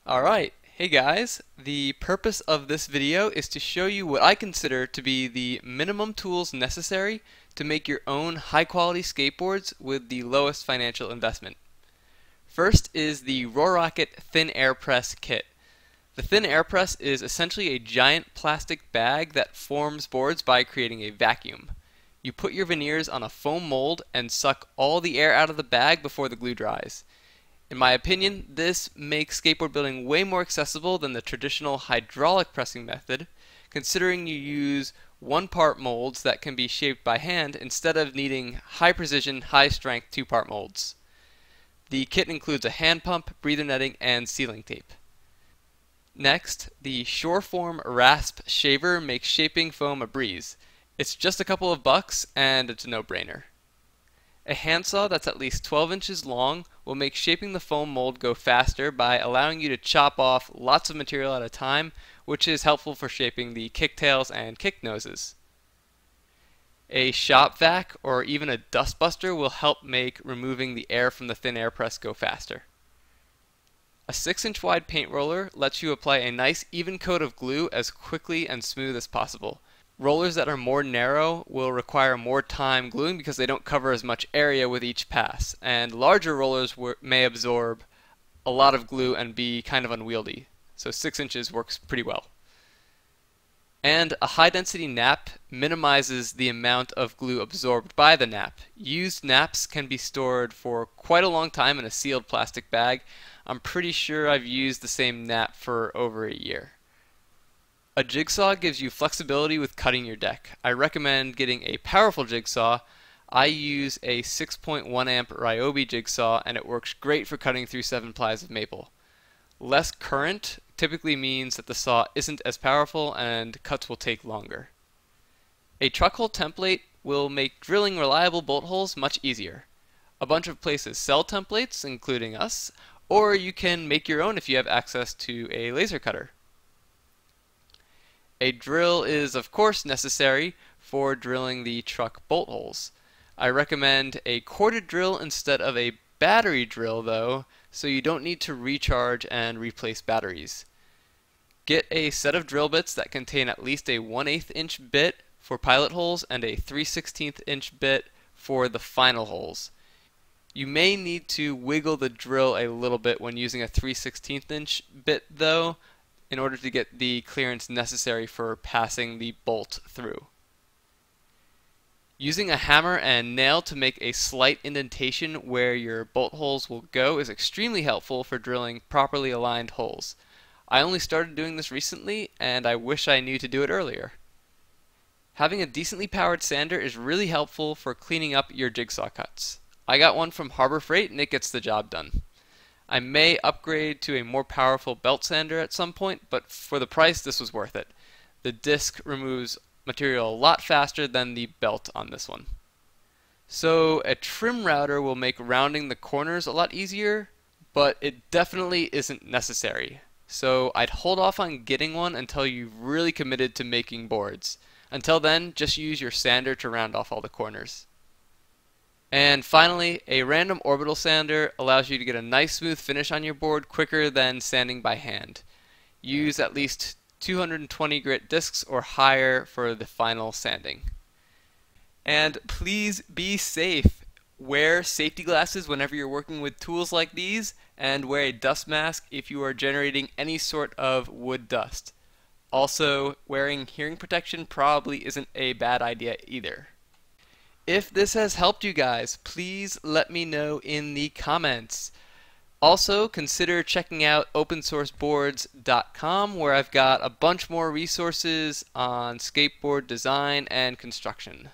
Alright, hey guys, the purpose of this video is to show you what I consider to be the minimum tools necessary to make your own high quality skateboards with the lowest financial investment. First is the Roarockit Thin Air Press Kit. The Thin Air Press is essentially a giant plastic bag that forms boards by creating a vacuum. You put your veneers on a foam mold and suck all the air out of the bag before the glue dries. In my opinion, this makes skateboard building way more accessible than the traditional hydraulic pressing method, considering you use one-part molds that can be shaped by hand instead of needing high-precision, high-strength two-part molds. The kit includes a hand pump, breather netting, and sealing tape. Next, the Surform rasp shaver makes shaping foam a breeze. It's just a couple of bucks, and it's a no-brainer. A handsaw that's at least 12 inches long will make shaping the foam mold go faster by allowing you to chop off lots of material at a time, which is helpful for shaping the kicktails and kick noses. A shop vac or even a dust buster will help make removing the air from the thin air press go faster. A 6-inch wide paint roller lets you apply a nice even coat of glue as quickly and smooth as possible. Rollers that are more narrow will require more time gluing because they don't cover as much area with each pass, and larger rollers may absorb a lot of glue and be kind of unwieldy, so 6 inches works pretty well. And a high density nap minimizes the amount of glue absorbed by the nap. Used naps can be stored for quite a long time in a sealed plastic bag. I'm pretty sure I've used the same nap for over a year. A jigsaw gives you flexibility with cutting your deck. I recommend getting a powerful jigsaw. I use a 6.1 amp Ryobi jigsaw and it works great for cutting through 7 plies of maple. Less current typically means that the saw isn't as powerful and cuts will take longer. A truck hole template will make drilling reliable bolt holes much easier. A bunch of places sell templates, including us, or you can make your own if you have access to a laser cutter. A drill is of course necessary for drilling the truck bolt holes. I recommend a corded drill instead of a battery drill though, so you don't need to recharge and replace batteries. Get a set of drill bits that contain at least a 1/8 inch bit for pilot holes and a 3/16 inch bit for the final holes. You may need to wiggle the drill a little bit when using a 3/16 inch bit though, in order to get the clearance necessary for passing the bolt through. Using a hammer and nail to make a slight indentation where your bolt holes will go is extremely helpful for drilling properly aligned holes. I only started doing this recently and I wish I knew to do it earlier. Having a decently powered sander is really helpful for cleaning up your jigsaw cuts. I got one from Harbor Freight and it gets the job done. I may upgrade to a more powerful belt sander at some point, but for the price this was worth it. The disc removes material a lot faster than the belt on this one. So a trim router will make rounding the corners a lot easier, but it definitely isn't necessary. So I'd hold off on getting one until you've really committed to making boards. Until then, just use your sander to round off all the corners. And finally, a random orbital sander allows you to get a nice smooth finish on your board quicker than sanding by hand. Use at least 220 grit discs or higher for the final sanding. And please be safe. Wear safety glasses whenever you're working with tools like these, and wear a dust mask if you are generating any sort of wood dust. Also, wearing hearing protection probably isn't a bad idea either. If this has helped you guys, please let me know in the comments. Also, consider checking out opensourceboards.com where I've got a bunch more resources on skateboard design and construction.